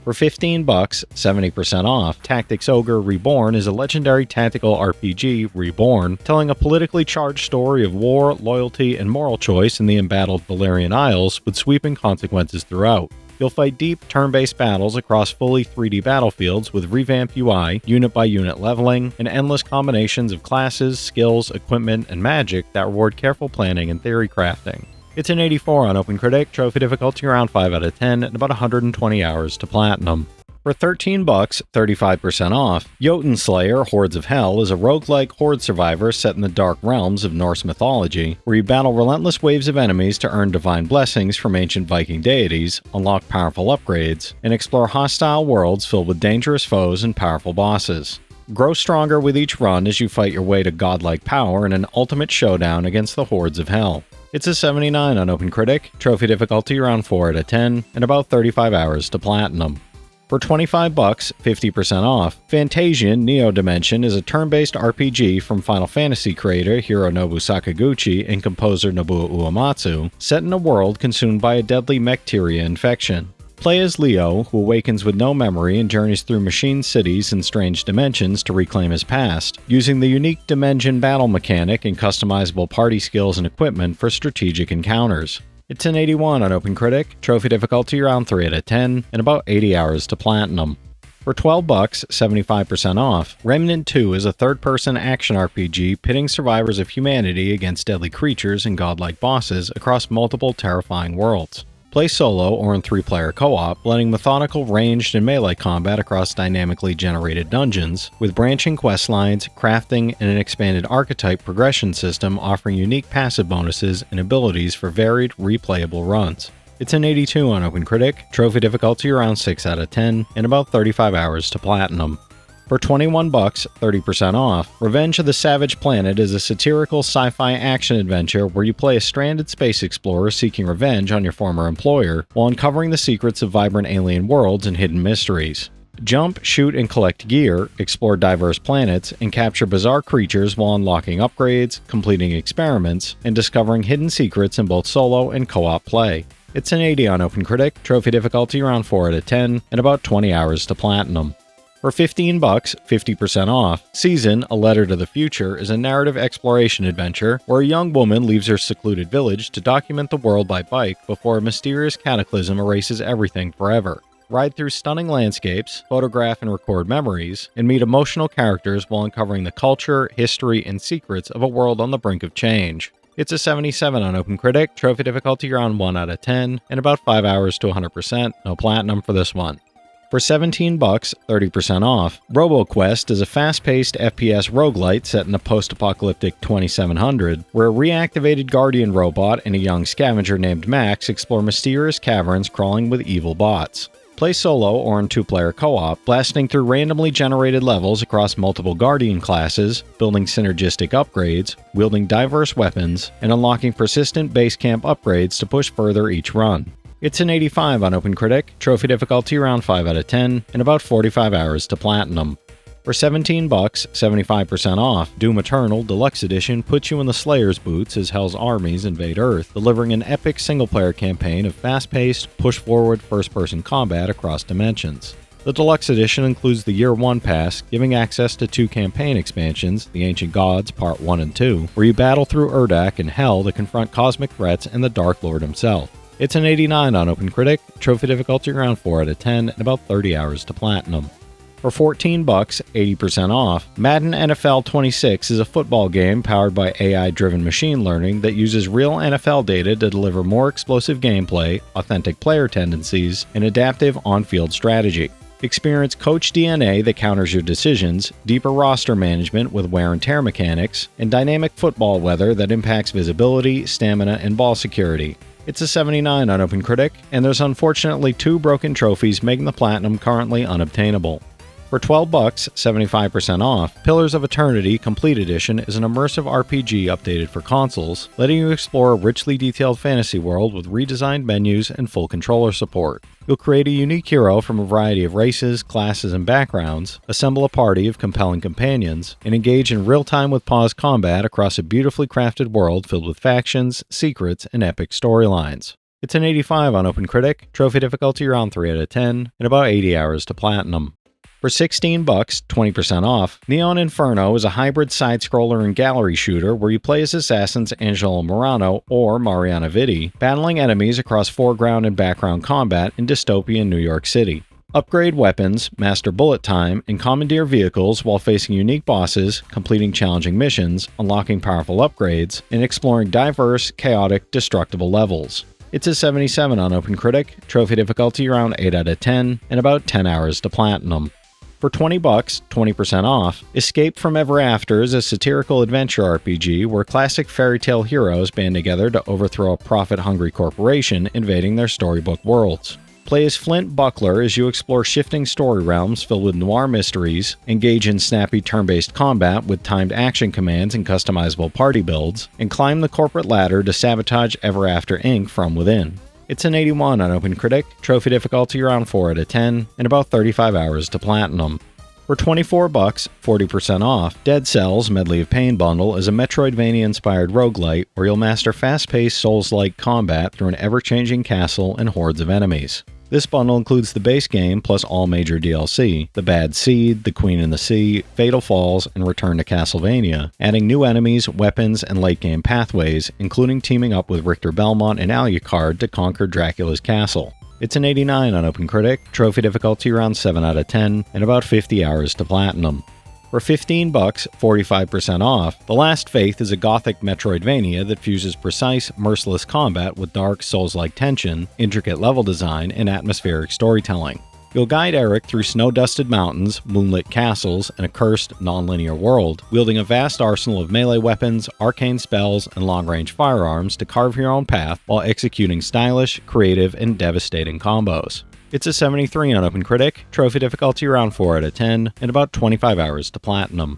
For $15, 70% off, Tactics Ogre Reborn is a legendary tactical RPG, Reborn, telling a politically charged story of war, loyalty, and moral choice in the embattled Valerian Isles with sweeping consequences throughout. You'll fight deep, turn-based battles across fully 3D battlefields with revamped UI, unit-by-unit leveling, and endless combinations of classes, skills, equipment, and magic that reward careful planning and theory crafting. It's an 84 on OpenCritic, trophy difficulty around 5 out of 10, and about 120 hours to platinum. For $13, 35% off, Jotunnslayer Hordes of Hel is a roguelike horde survivor set in the dark realms of Norse mythology, where you battle relentless waves of enemies to earn divine blessings from ancient Viking deities, unlock powerful upgrades, and explore hostile worlds filled with dangerous foes and powerful bosses. Grow stronger with each run as you fight your way to godlike power in an ultimate showdown against the Hordes of Hel. It's a 79 on OpenCritic, trophy difficulty around 4 out of 10, and about 35 hours to platinum. For $25, 50% off, Fantasian Neo Dimension is a turn-based RPG from Final Fantasy creator Hironobu Sakaguchi and composer Nobuo Uematsu, set in a world consumed by a deadly Mecteria infection. Play as Leo, who awakens with no memory and journeys through machine cities and strange dimensions to reclaim his past, using the unique Dimension battle mechanic and customizable party skills and equipment for strategic encounters. It's an 81 on OpenCritic, trophy difficulty around 3 out of 10, and about 80 hours to platinum. For $12, 75% off, Remnant 2 is a third-person action RPG pitting survivors of humanity against deadly creatures and godlike bosses across multiple terrifying worlds. Play solo or in 3-player co-op, blending methodical ranged and melee combat across dynamically generated dungeons, with branching quest lines, crafting, and an expanded archetype progression system offering unique passive bonuses and abilities for varied, replayable runs. It's an 82 on OpenCritic, trophy difficulty around 6 out of 10, and about 35 hours to platinum. For $21, 30% off, Revenge of the Savage Planet is a satirical sci-fi action adventure where you play a stranded space explorer seeking revenge on your former employer while uncovering the secrets of vibrant alien worlds and hidden mysteries. Jump, shoot, and collect gear, explore diverse planets, and capture bizarre creatures while unlocking upgrades, completing experiments, and discovering hidden secrets in both solo and co-op play. It's an 80 on OpenCritic, trophy difficulty around 4 out of 10, and about 20 hours to platinum. For $15, 50% off, Season, A Letter to the Future is a narrative exploration adventure where a young woman leaves her secluded village to document the world by bike before a mysterious cataclysm erases everything forever. Ride through stunning landscapes, photograph and record memories, and meet emotional characters while uncovering the culture, history, and secrets of a world on the brink of change. It's a 77 on OpenCritic, trophy difficulty around 1 out of 10, and about 5 hours to 100%, no platinum for this one. For $17, 30% off, RoboQuest is a fast-paced FPS roguelite set in a post-apocalyptic 2700, where a reactivated Guardian robot and a young scavenger named Max explore mysterious caverns crawling with evil bots. Play solo or in 2-player co-op, blasting through randomly generated levels across multiple Guardian classes, building synergistic upgrades, wielding diverse weapons, and unlocking persistent base camp upgrades to push further each run. It's an 85 on OpenCritic, trophy difficulty around 5 out of 10, and about 45 hours to platinum. For $17, 75% off, Doom Eternal Deluxe Edition puts you in the Slayer's boots as Hell's armies invade Earth, delivering an epic single-player campaign of fast-paced, push-forward first-person combat across dimensions. The Deluxe Edition includes the Year 1 Pass, giving access to 2 campaign expansions, The Ancient Gods Part 1 and 2, where you battle through Urdak and Hell to confront cosmic threats and the Dark Lord himself. It's an 89 on OpenCritic, trophy difficulty around 4 out of 10, and about 30 hours to platinum. For $14, 80% off, Madden NFL 26 is a football game powered by AI-driven machine learning that uses real NFL data to deliver more explosive gameplay, authentic player tendencies, and adaptive on-field strategy. Experience coach DNA that counters your decisions, deeper roster management with wear and tear mechanics, and dynamic football weather that impacts visibility, stamina, and ball security. It's a 79 on OpenCritic, and there's unfortunately 2 broken trophies making the platinum currently unobtainable. For $12, 75% off, Pillars of Eternity Complete Edition is an immersive RPG updated for consoles, letting you explore a richly detailed fantasy world with redesigned menus and full controller support. You'll create a unique hero from a variety of races, classes, and backgrounds, assemble a party of compelling companions, and engage in real-time with pause combat across a beautifully crafted world filled with factions, secrets, and epic storylines. It's an 85 on OpenCritic, trophy difficulty around 3 out of 10, and about 80 hours to platinum. For $16, 20% off, Neon Inferno is a hybrid side-scroller and gallery shooter where you play as assassins Angelo Morano or Mariana Vitti, battling enemies across foreground and background combat in dystopian New York City. Upgrade weapons, master bullet time, and commandeer vehicles while facing unique bosses, completing challenging missions, unlocking powerful upgrades, and exploring diverse, chaotic, destructible levels. It's a 77 on OpenCritic, trophy difficulty around 8 out of 10, and about 10 hours to platinum. For $20, 20% off, Escape from Ever After is a satirical adventure RPG where classic fairy tale heroes band together to overthrow a profit-hungry corporation invading their storybook worlds. Play as Flint Buckler as you explore shifting story realms filled with noir mysteries, engage in snappy turn-based combat with timed action commands and customizable party builds, and climb the corporate ladder to sabotage Ever After Inc. from within. It's an 81 on OpenCritic, trophy difficulty around 4 out of 10, and about 35 hours to platinum. For $24, 40% off, Dead Cells Medley of Pain bundle is a Metroidvania-inspired roguelite where you'll master fast-paced Souls-like combat through an ever-changing castle and hordes of enemies. This bundle includes the base game plus all major DLC, The Bad Seed, The Queen in the Sea, Fatal Falls, and Return to Castlevania, adding new enemies, weapons, and late-game pathways, including teaming up with Richter Belmont and Alucard to conquer Dracula's castle. It's an 89 on OpenCritic, trophy difficulty around 7 out of 10, and about 50 hours to platinum. For $15, 45% off, The Last Faith is a gothic Metroidvania that fuses precise, merciless combat with dark, Souls-like tension, intricate level design, and atmospheric storytelling. You'll guide Eric through snow-dusted mountains, moonlit castles, and a cursed, non-linear world, wielding a vast arsenal of melee weapons, arcane spells, and long-range firearms to carve your own path while executing stylish, creative, and devastating combos. It's a 73 on OpenCritic, trophy difficulty around 4 out of 10, and about 25 hours to platinum.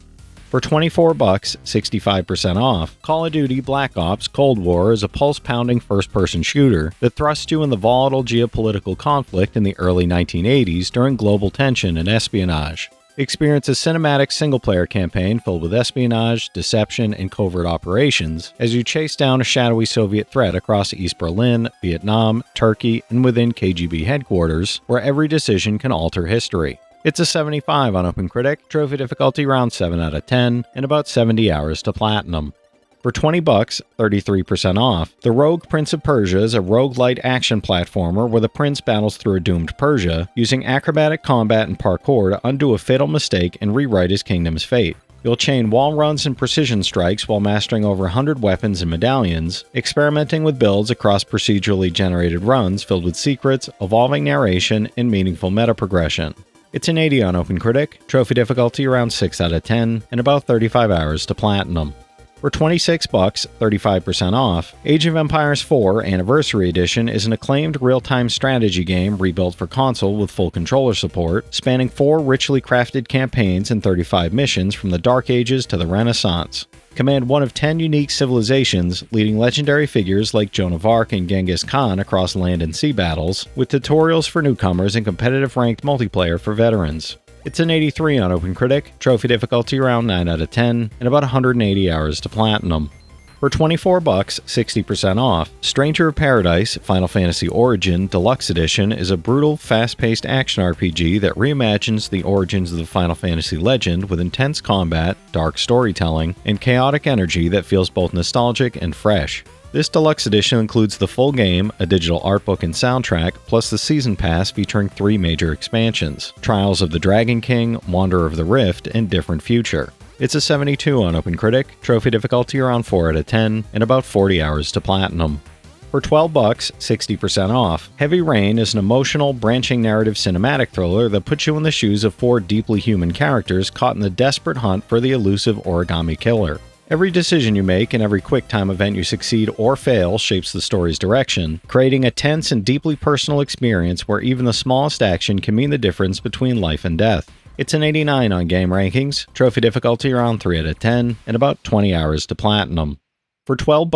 For $24, 65% off, Call of Duty Black Ops Cold War is a pulse-pounding first-person shooter that thrusts you in the volatile geopolitical conflict in the early 1980s during global tension and espionage. Experience a cinematic single-player campaign filled with espionage, deception, and covert operations as you chase down a shadowy Soviet threat across East Berlin, Vietnam, Turkey, and within KGB headquarters, where every decision can alter history. It's a 75 on OpenCritic, trophy difficulty around 7 out of 10, and about 70 hours to platinum. For $20, 33% off, The Rogue Prince of Persia is a roguelite action platformer where the prince battles through a doomed Persia, using acrobatic combat and parkour to undo a fatal mistake and rewrite his kingdom's fate. You'll chain wall runs and precision strikes while mastering over 100 weapons and medallions, experimenting with builds across procedurally generated runs filled with secrets, evolving narration, and meaningful meta progression. It's an 80 on OpenCritic, trophy difficulty around 6 out of 10, and about 35 hours to platinum. For $26, 35% off, Age of Empires 4 Anniversary Edition is an acclaimed real-time strategy game rebuilt for console with full controller support, spanning 4 richly crafted campaigns and 35 missions from the Dark Ages to the Renaissance. Command one of 10 unique civilizations, leading legendary figures like Joan of Arc and Genghis Khan across land and sea battles, with tutorials for newcomers and competitive ranked multiplayer for veterans. It's an 83 on OpenCritic, trophy difficulty around 9 out of 10, and about 180 hours to platinum. For $24, 60% off, Stranger of Paradise Final Fantasy Origin Deluxe Edition is a brutal, fast-paced action RPG that reimagines the origins of the Final Fantasy legend with intense combat, dark storytelling, and chaotic energy that feels both nostalgic and fresh. This deluxe edition includes the full game, a digital art book and soundtrack, plus the season pass featuring 3 major expansions: Trials of the Dragon King, Wanderer of the Rift, and Different Future. It's a 72 on OpenCritic, trophy difficulty around 4 out of 10, and about 40 hours to platinum. For $12, 60% off, Heavy Rain is an emotional, branching narrative cinematic thriller that puts you in the shoes of 4 deeply human characters caught in the desperate hunt for the elusive origami killer. Every decision you make and every quick-time event you succeed or fail shapes the story's direction, creating a tense and deeply personal experience where even the smallest action can mean the difference between life and death. It's an 89 on Game Rankings, trophy difficulty around 3 out of 10, and about 20 hours to platinum. For $12,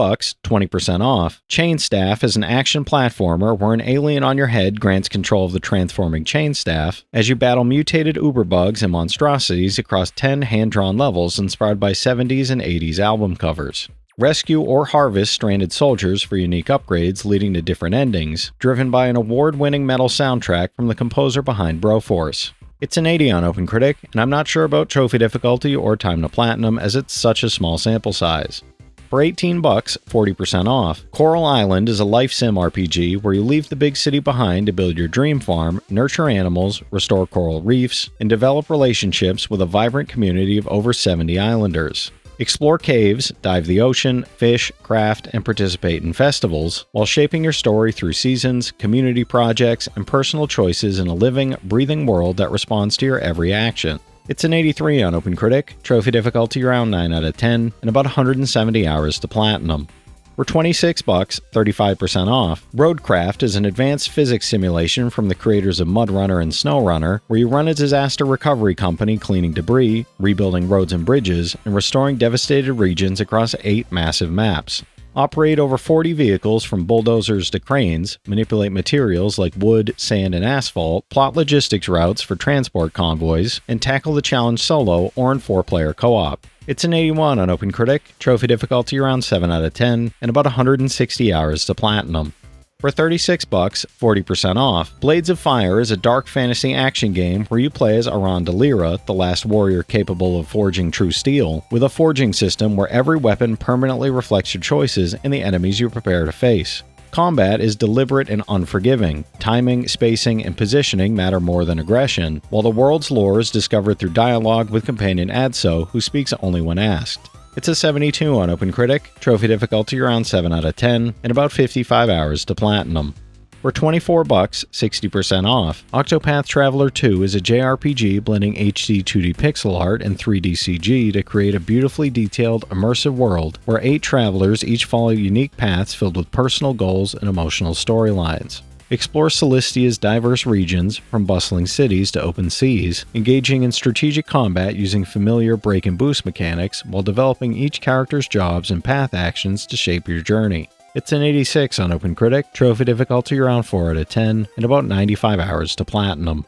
20% off, Chain Staff is an action platformer where an alien on your head grants control of the transforming chain staff as you battle mutated uberbugs and monstrosities across 10 hand-drawn levels inspired by 70s and 80s album covers. Rescue or harvest stranded soldiers for unique upgrades leading to different endings, driven by an award-winning metal soundtrack from the composer behind Broforce. It's an 80 on OpenCritic, and I'm not sure about trophy difficulty or time to platinum as it's such a small sample size. For $18, 40% off, Coral Island is a life sim RPG where you leave the big city behind to build your dream farm, nurture animals, restore coral reefs, and develop relationships with a vibrant community of over 70 islanders. Explore caves, dive the ocean, fish, craft, and participate in festivals, while shaping your story through seasons, community projects, and personal choices in a living, breathing world that responds to your every action. It's an 83 on OpenCritic, trophy difficulty around 9 out of 10, and about 170 hours to platinum. For $26, 35% off, Roadcraft is an advanced physics simulation from the creators of MudRunner and SnowRunner, where you run a disaster recovery company cleaning debris, rebuilding roads and bridges, and restoring devastated regions across 8 massive maps. Operate over 40 vehicles from bulldozers to cranes, manipulate materials like wood, sand, and asphalt, plot logistics routes for transport convoys, and tackle the challenge solo or in 4-player co-op. It's an 81 on OpenCritic, trophy difficulty around 7 out of 10, and about 160 hours to platinum. For $36, 40% off, Blades of Fire is a dark fantasy action game where you play as Arandalira, the last warrior capable of forging true steel, with a forging system where every weapon permanently reflects your choices and the enemies you prepare to face. Combat is deliberate and unforgiving. Timing, spacing, and positioning matter more than aggression, while the world's lore is discovered through dialogue with companion Adso, who speaks only when asked. It's a 72 on OpenCritic, trophy difficulty around 7 out of 10, and about 55 hours to platinum. For $24, 60% off, Octopath Traveler 2 is a JRPG blending HD 2D pixel art and 3D CG to create a beautifully detailed, immersive world where 8 travelers each follow unique paths filled with personal goals and emotional storylines. Explore Celistia's diverse regions, from bustling cities to open seas, engaging in strategic combat using familiar break and boost mechanics while developing each character's jobs and path actions to shape your journey. It's an 86 on OpenCritic, trophy difficulty around 4 out of 10, and about 95 hours to platinum.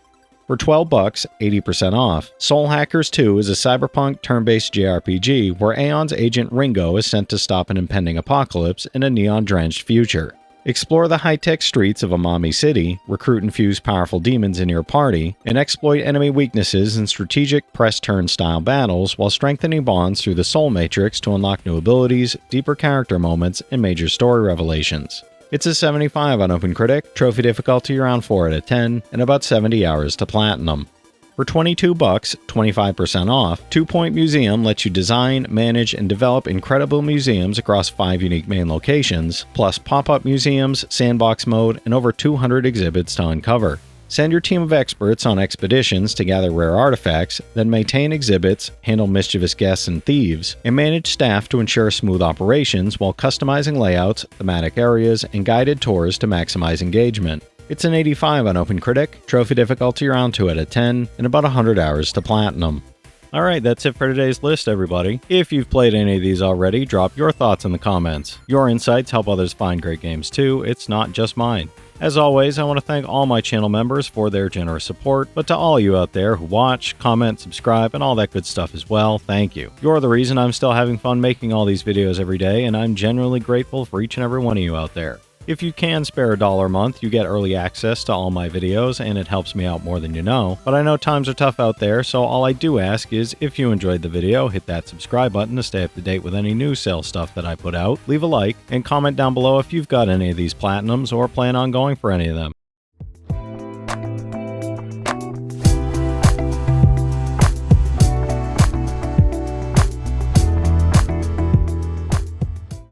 For $12, 80% off, Soul Hackers 2 is a cyberpunk turn-based JRPG where Aeon's agent Ringo is sent to stop an impending apocalypse in a neon-drenched future. Explore the high-tech streets of Amami City, recruit and fuse powerful demons in your party, and exploit enemy weaknesses in strategic press-turn style battles while strengthening bonds through the Soul Matrix to unlock new abilities, deeper character moments, and major story revelations. It's a 75 on OpenCritic, trophy difficulty around 4 out of 10, and about 70 hours to platinum. For $22, 25% off, 2 Point Museum lets you design, manage, and develop incredible museums across 5 unique main locations, plus pop-up museums, sandbox mode, and over 200 exhibits to uncover. Send your team of experts on expeditions to gather rare artifacts, then maintain exhibits, handle mischievous guests and thieves, and manage staff to ensure smooth operations while customizing layouts, thematic areas, and guided tours to maximize engagement. It's an 85 on OpenCritic, trophy difficulty around 2 out of 10, and about 100 hours to platinum. Alright, that's it for today's list, everybody. If you've played any of these already, drop your thoughts in the comments. Your insights help others find great games too, it's not just mine. As always, I want to thank all my channel members for their generous support, but to all you out there who watch, comment, subscribe, and all that good stuff as well, thank you. You're the reason I'm still having fun making all these videos every day, and I'm genuinely grateful for each and every one of you out there. If you can spare $1 a month, you get early access to all my videos, and it helps me out more than you know. But I know times are tough out there, so all I do ask is, if you enjoyed the video, hit that subscribe button to stay up to date with any new sale stuff that I put out, leave a like, and comment down below if you've got any of these platinums or plan on going for any of them.